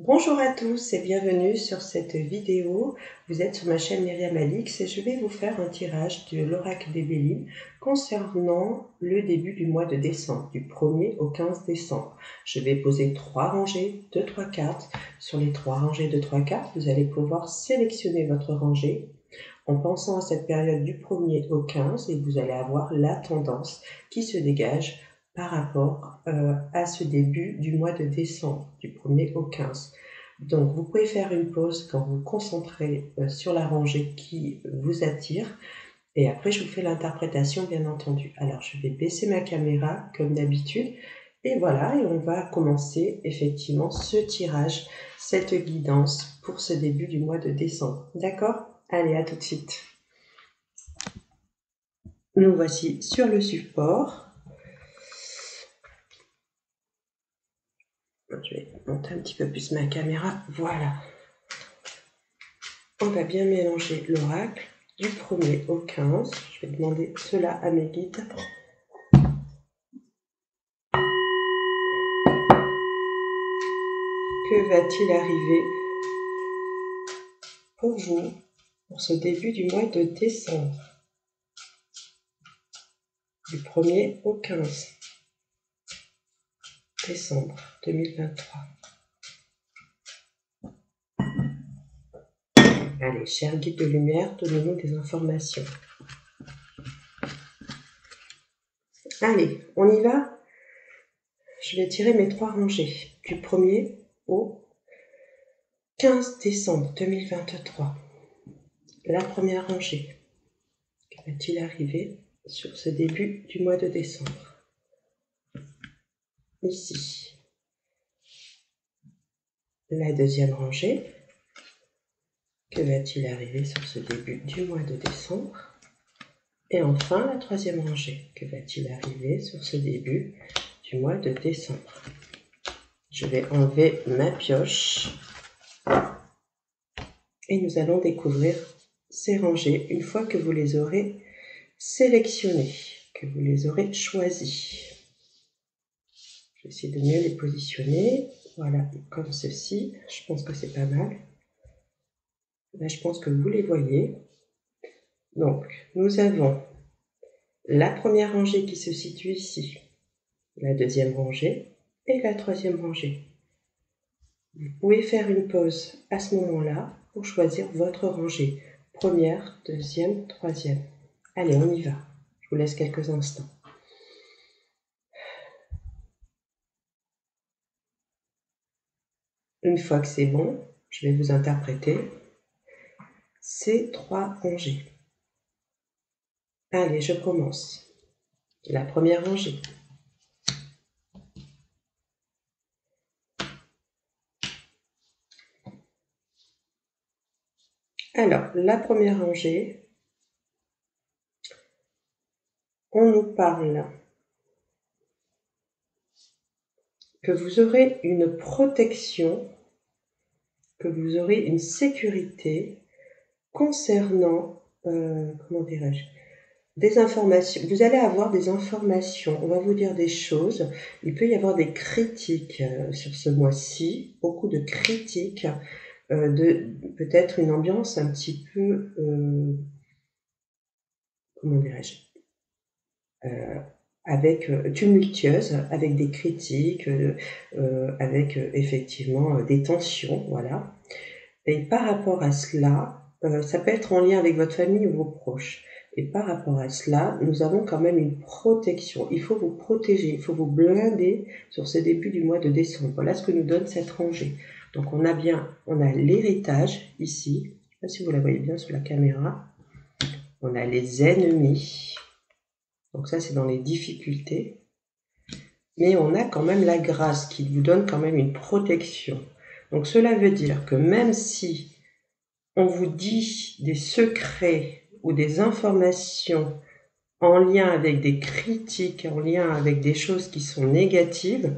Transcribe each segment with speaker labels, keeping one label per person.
Speaker 1: Bonjour à tous et bienvenue sur cette vidéo. Vous êtes sur ma chaîne Myriam Alix et je vais vous faire un tirage de l'oracle des Béliers concernant le début du mois de décembre, du 1er au 15 décembre. Je vais poser 3 rangées de 3 cartes. Sur les 3 rangées de 3 cartes, vous allez pouvoir sélectionner votre rangée en pensant à cette période du 1er au 15 et vous allez avoir la tendance qui se dégage par rapport à ce début du mois de décembre, du 1er au 15. Donc, vous pouvez faire une pause quand vous vous concentrez sur la rangée qui vous attire. Et après, je vous fais l'interprétation, bien entendu. Alors, je vais baisser ma caméra, comme d'habitude. Et voilà, et on va commencer effectivement ce tirage, cette guidance pour ce début du mois de décembre. D'accord? Allez, à tout de suite. Nous voici sur le support. Je vais monter un petit peu plus ma caméra. Voilà. On va bien mélanger l'oracle du 1er au 15. Je vais demander cela à mes guides. Que va-t-il arriver pour vous pour ce début du mois de décembre? Du 1er au 15 décembre 2023. Allez, chers guides de lumière, donnez-nous des informations. Allez, on y va? Je vais tirer mes 3 rangées du 1er au 15 décembre 2023. La première rangée. Que va-t-il arriver sur ce début du mois de décembre? Ici. La deuxième rangée. Que va-t-il arriver sur ce début du mois de décembre? Et enfin, la troisième rangée. Que va-t-il arriver sur ce début du mois de décembre? Je vais enlever ma pioche. Et nous allons découvrir ces rangées une fois que vous les aurez sélectionnées, que vous les aurez choisies. Je vais essayer de mieux les positionner. Voilà, comme ceci. Je pense que c'est pas mal. Là, je pense que vous les voyez. Donc, nous avons la première rangée qui se situe ici, la deuxième rangée et la troisième rangée. Vous pouvez faire une pause à ce moment-là pour choisir votre rangée. Première, deuxième, troisième. Allez, on y va. Je vous laisse quelques instants. Une fois que c'est bon, je vais vous interpréter ces 3 rangées. Allez, je commence. La première rangée. Alors, la première rangée, on nous parle que vous aurez une protection, que vous aurez une sécurité concernant, comment dirais-je, des informations. Vous allez avoir des informations, on va vous dire des choses. Il peut y avoir des critiques sur ce mois-ci, beaucoup de critiques, de peut-être une ambiance un petit peu, comment dirais-je, avec tumultueuse, avec des critiques, avec effectivement des tensions, voilà. Et par rapport à cela, ça peut être en lien avec votre famille ou vos proches. Et par rapport à cela, nous avons quand même une protection. Il faut vous protéger, il faut vous blinder sur ce début du mois de décembre. Voilà ce que nous donne cette rangée. Donc on a l'héritage ici. Je ne sais pas si vous la voyez bien sur la caméra. On a les ennemis. Donc ça, c'est dans les difficultés. Mais on a quand même la grâce qui vous donne quand même une protection. Donc cela veut dire que même si on vous dit des secrets ou des informations en lien avec des critiques, en lien avec des choses qui sont négatives,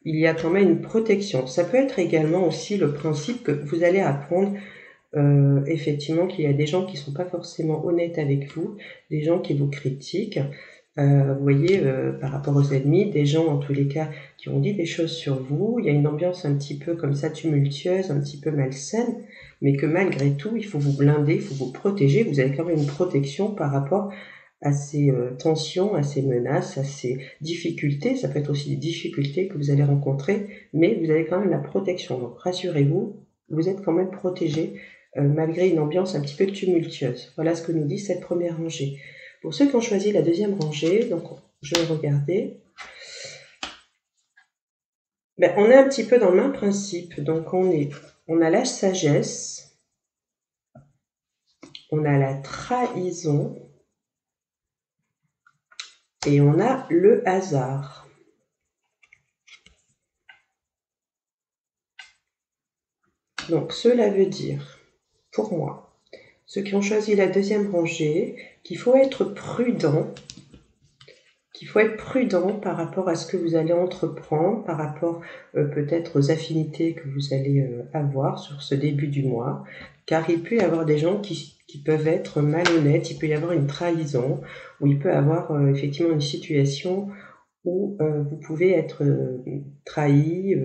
Speaker 1: il y a quand même une protection. Ça peut être également aussi le principe que vous allez apprendre effectivement qu'il y a des gens qui ne sont pas forcément honnêtes avec vous, des gens qui vous critiquent, Vous voyez, par rapport aux ennemis, des gens en tous les cas qui ont dit des choses sur vous. Il y a une ambiance un petit peu comme ça tumultueuse, un petit peu malsaine, mais que malgré tout, il faut vous blinder, il faut vous protéger. Vous avez quand même une protection par rapport à ces tensions, à ces menaces, à ces difficultés. Ça peut être aussi des difficultés que vous allez rencontrer, mais vous avez quand même la protection. Donc rassurez-vous, vous êtes quand même protégé malgré une ambiance un petit peu tumultueuse. Voilà ce que nous dit cette première rangée. Pour ceux qui ont choisi la deuxième rangée, donc je vais regarder. Ben, on est un petit peu dans le même principe. Donc on a la sagesse, on a la trahison et on a le hasard. Donc cela veut dire, pour moi, ceux qui ont choisi la deuxième rangée, qu'il faut être prudent. Il faut être prudent par rapport à ce que vous allez entreprendre, par rapport peut-être aux affinités que vous allez avoir sur ce début du mois, car il peut y avoir des gens qui peuvent être malhonnêtes, il peut y avoir une trahison, ou il peut y avoir effectivement une situation où vous pouvez être trahi.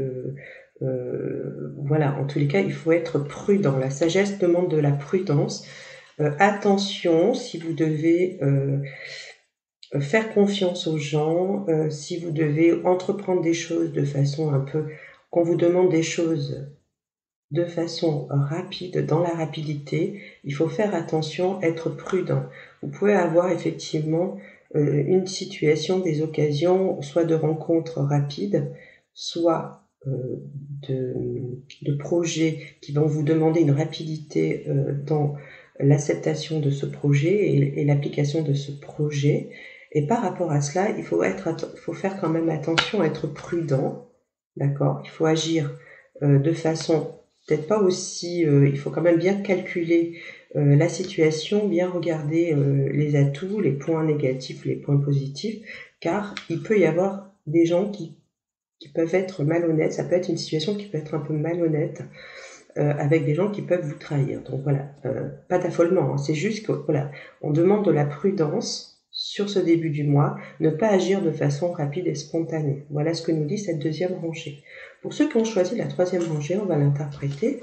Speaker 1: Voilà, en tous les cas, il faut être prudent. La sagesse demande de la prudence. Attention, si vous devez faire confiance aux gens, si vous devez entreprendre des choses de façon un peu, qu'on vous demande des choses de façon rapide, dans la rapidité, il faut faire attention, être prudent. Vous pouvez avoir effectivement une situation, des occasions, soit de rencontres rapides, soit de projets qui vont vous demander une rapidité dans l'acceptation de ce projet et l'application de ce projet. Et par rapport à cela, il faut faire quand même attention à être prudent, d'accord? Il faut agir de façon peut-être pas aussi, il faut quand même bien calculer la situation, bien regarder les atouts, les points négatifs, les points positifs, car il peut y avoir des gens qui peuvent être malhonnêtes, ça peut être une situation qui peut être un peu malhonnête, avec des gens qui peuvent vous trahir. Donc voilà, pas d'affolement, hein, c'est juste que voilà, on demande de la prudence sur ce début du mois, ne pas agir de façon rapide et spontanée. Voilà ce que nous dit cette deuxième rangée. Pour ceux qui ont choisi la troisième rangée, on va l'interpréter.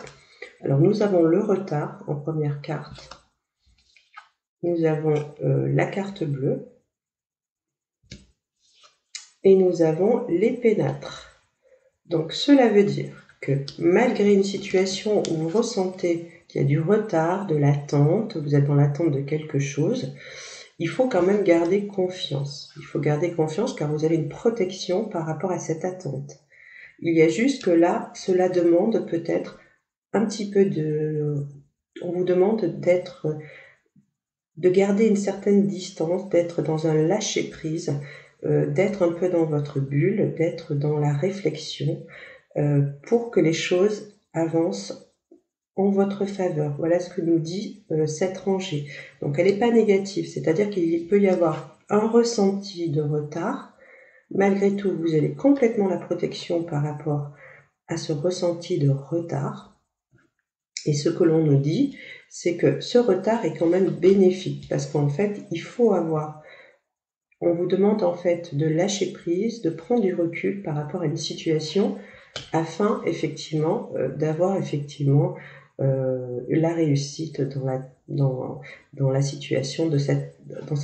Speaker 1: Alors nous avons le retard en première carte. Nous avons la carte bleue. Et nous avons les pénâtres. Donc cela veut dire que malgré une situation où vous ressentez qu'il y a du retard, de l'attente, vous êtes dans l'attente de quelque chose, il faut quand même garder confiance. Il faut garder confiance car vous avez une protection par rapport à cette attente. Il y a juste que là, cela demande peut-être un petit peu on vous demande de garder une certaine distance, d'être dans un lâcher-prise, d'être un peu dans votre bulle, d'être dans la réflexion, pour que les choses avancent en votre faveur. Voilà ce que nous dit cette rangée. Donc elle n'est pas négative, c'est-à-dire qu'il peut y avoir un ressenti de retard. Malgré tout, vous avez complètement la protection par rapport à ce ressenti de retard. Et ce que l'on nous dit, c'est que ce retard est quand même bénéfique, parce qu'en fait, on vous demande en fait de lâcher prise, de prendre du recul par rapport à une situation, afin effectivement d'avoir effectivement la réussite dans la situation dans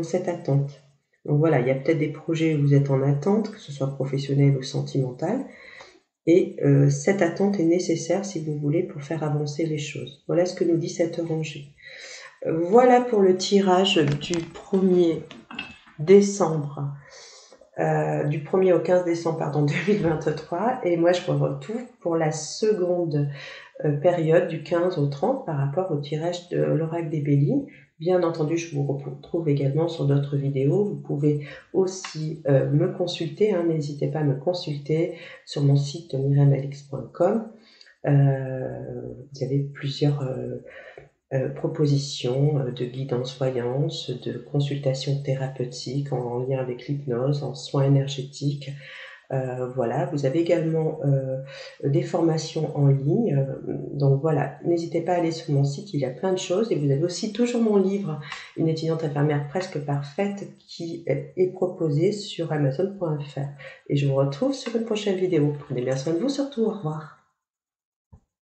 Speaker 1: cette attente. Donc voilà, il y a peut-être des projets où vous êtes en attente, que ce soit professionnel ou sentimental, et cette attente est nécessaire si vous voulez pour faire avancer les choses. Voilà ce que nous dit cette rangée. Voilà pour le tirage du 1er décembre. Du 1er au 15 décembre 2023, et moi je vous retrouve pour la seconde période du 15 au 30 par rapport au tirage de l'oracle des Béliers. Bien entendu, je vous retrouve également sur d'autres vidéos. Vous pouvez aussi me consulter, hein, n'hésitez pas à me consulter sur mon site myriamalix.com. Vous avez plusieurs propositions de guidance voyance, de consultation thérapeutique en lien avec l'hypnose, en soins énergétiques, Voilà, vous avez également des formations en ligne. Donc voilà, n'hésitez pas à aller sur mon site, il y a plein de choses. Et vous avez aussi toujours mon livre, Une étudiante infirmière presque parfaite, qui est proposé sur Amazon.fr. Et je vous retrouve sur une prochaine vidéo. Prenez bien soin de vous surtout, au revoir.